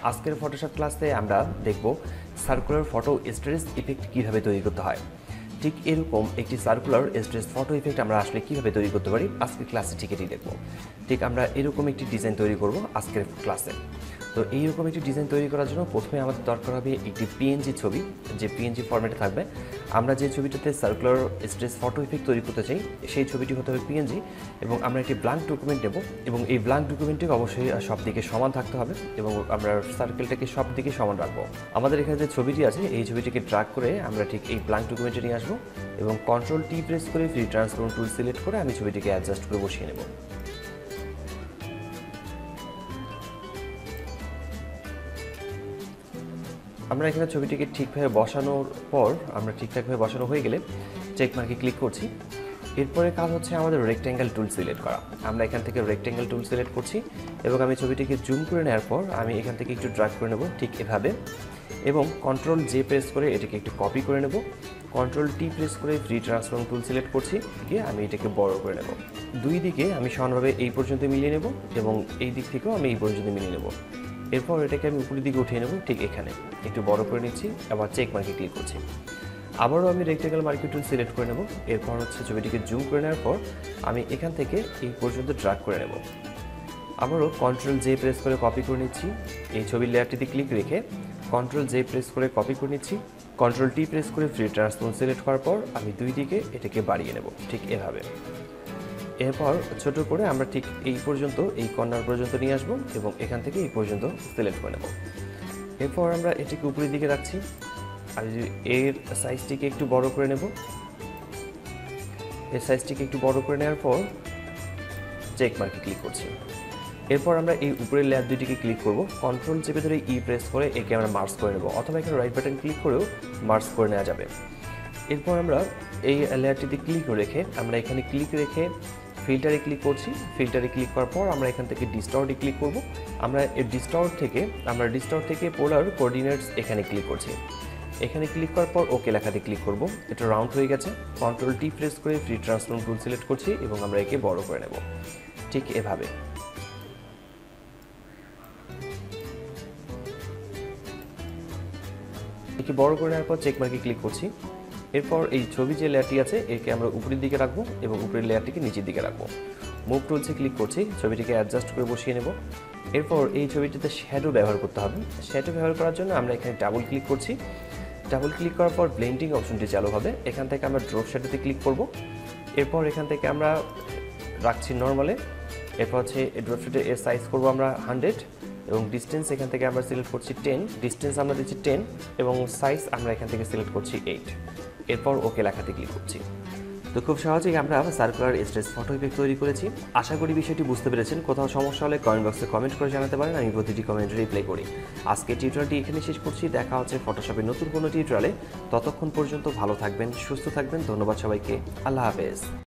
আজকের ফটোশপ ক্লাসে আমরা দেখব সার্কুলার ফটো স্ট্রেস ইফেক্ট কিভাবে তৈরি করতে হয়। ঠিক এরকম একটি সার্কুলার স্ট্রেস ফটো ইফেক্ট আমরা আসলে কিভাবে তৈরি করতে পারি আজকের ক্লাসে ঠিক এটি দেখব। ঠিক আমরা এরকম একটি ডিজাইন তৈরি করব আজকের ক্লাসে। তো এইরকম একটি ডিজাইন তৈরি করার জন্য প্রথমে আমাদের দরকার হবে একটি পিএনজি ছবি, যে পিএনজি ফরম্যাটে থাকবে। আমরা যে ছবিটাতে সার্কুলার স্ট্রেস ফটো ইফেক্ট তৈরি করতে চাই সেই ছবিটি হতে হবে পিএনজি, এবং আমরা একটি ব্ল্যাঙ্ক ডকুমেন্ট নেব এবং এই ব্ল্যাঙ্ক ডকুমেন্টটি অবশ্যই সব দিকে সমান থাকতে হবে এবং আমরা সার্কেলটাকে সব দিকে সমান রাখবো। আমাদের এখানে যে ছবিটি আছে এই ছবিটিকে ড্র্যাগ করে আমরা ঠিক এই ব্ল্যাঙ্ক ডকুমেন্টে নিয়ে আসবো এবং কন্ট্রোল টি প্রেস করে ফ্রি ট্রান্সফর্ম টুল সিলেক্ট করে আমি ছবিটিকে অ্যাডজাস্ট করে বসিয়ে নেব। আমরা এখানে ছবিটিকে ঠিকভাবে বসানোর পর আমরা ঠিকঠাকভাবে বসানো হয়ে গেলে চেক মার্কে ক্লিক করছি। এরপরে কাজ হচ্ছে আমাদের রেক্ট্যাঙ্গেল টুল সিলেক্ট করা। আমরা এখান থেকে রেক্ট্যাঙ্গেল টুল সিলেক্ট করছি এবং আমি ছবিটিকে জুম করে নেওয়ার পর আমি এখান থেকে একটু ড্র্যাগ করে নেব ঠিক এভাবে, এবং কন্ট্রোল জে প্রেস করে এটাকে একটু কপি করে নেব। কন্ট্রোল টি প্রেস করে ফ্রি ট্রান্সফর্ম টুল সিলেক্ট করছি, গিয়ে আমি এটাকে বড় করে নেব। দুই দিকে আমি সমানভাবে এই পর্যন্ত মিলিয়ে নেব এবং এই দিক থেকেও আমি এই পর্যন্ত মিলিয়ে নেব। এরপর এটাকে আমি উপরের দিকে উঠিয়ে নেব, ঠিক এখানে একটু বড় করে নিচ্ছি, আবার চেক মার্কে ক্লিক করছি। আবারও আমি রেক্ট্যাঙ্গেল মার্কে টুল সিলেক্ট করে নেব। এরপর হচ্ছে ছবিটিকে জুম করে নেওয়ার পর আমি এখান থেকে এই পর্যন্ত ড্র্যাগ করে নেব। আবারও কন্ট্রোল জে প্রেস করে কপি করে নিচ্ছি, এই ছবির লেয়ারটিতে ক্লিক রেখে কন্ট্রোল জে প্রেস করে কপি করে নিচ্ছি। কন্ট্রোল টি প্রেস করে ফ্রি ট্রান্সফর্ম সিলেক্ট করার পর আমি দুই দিকে এটাকে বাড়িয়ে নেব ঠিক এভাবে। এরপর ছোট করে আমরা ঠিক এই পর্যন্ত এই কর্নার পর্যন্ত নিয়ে আসবো এবং এখান থেকে এই পর্যন্ত সিলেক্ট করে নেব। এরপর আমরা এটিকে উপরের দিকে রাখছি আর এর সাইজটিকে একটু বড় করে নেব। এর সাইজটিকে একটু বড় করে নেওয়ার পর চেক মার্কে ক্লিক করছি। এরপর আমরা এই উপরের লেয়ার দুইটিকে ক্লিক করব, কন্ট্রোল চেপে ধরে ই প্রেস করে একে আমরা মার্জ করে নেব, অথবা এখানে রাইট বাটন ক্লিক করেও মার্জ করে নেওয়া যাবে। এরপর আমরা এই লেয়ারটিতে ক্লিক রেখে আমরা এখানে ক্লিক রেখে ফিল্টারে ক্লিক করছি। ফিল্টারে ক্লিক করার পর আমরা এখান থেকে ডিস্টর্টে ক্লিক করব। আমরা এই ডিস্টর্ট থেকে পোলার কোঅর্ডিনেটস এখানে ক্লিক করছি। এখানে ক্লিক করার পর ওকে লেখাতে ক্লিক করব। এটা রাউন্ড হয়ে গেছে। কন্ট্রোল টি প্রেস করে ফ্রি ট্রান্সফর্ম টুল সিলেক্ট করছি এবং আমরা একে বড় করে নেব ঠিক এভাবে। একে বড় করে নেওয়ার পর চেক মার্কে ক্লিক করছি। এরপর এই ছবি যে লেয়ারটি আছে একে আমরা উপরের দিকে রাখবো এবং উপরের লেয়ারটিকে নিচের দিকে রাখবো। মুভ টুলসে ক্লিক করছি, ছবিটিকে অ্যাডজাস্ট করে বসিয়ে নেব। এরপর এই ছবিটিতে শ্যাডো ব্যবহার করতে হবে। শ্যাডো ব্যবহার করার জন্য আমরা এখানে ডাবল ক্লিক করছি। ডাবল ক্লিক করার পর ব্লেন্ডিং অপশনটি চালু হবে। এখান থেকে আমরা ড্রপ শ্যাডোতে ক্লিক করব। এরপর এখান থেকে আমরা রাখছি নর্মালে। এরপর হচ্ছে ড্রপ শ্যাডো এর সাইজ করবো আমরা 100 এবং ডিস্টেন্স এখান থেকে আমরা সিলেক্ট করছি 10। ডিস্টেন্স আমরা দিচ্ছি 10 এবং সাইজ আমরা এখান থেকে সিলেক্ট করছি 8। এরপর ওকে লেখাতে ক্লিক করছি। তো খুব সহজেই আমরা সার্কুলার স্ট্রেস ফটো ইফেক্ট তৈরি করেছি। আশা করি বিষয়টি বুঝতে পেরেছেন। কোথাও সমস্যা হলে কমেন্ট বক্সে কমেন্ট করে জানাতে পারেন, আমি প্রতিটি কমেন্টে রিপ্লাই করি। আজকে টিউটোরিয়ালটি এখানে শেষ করছি। দেখা হচ্ছে ফটোশপের নতুন কোনো টিউটোরিয়ালে। ততক্ষণ পর্যন্ত ভালো থাকবেন, সুস্থ থাকবেন। ধন্যবাদ সবাইকে। আল্লাহ হাফেজ।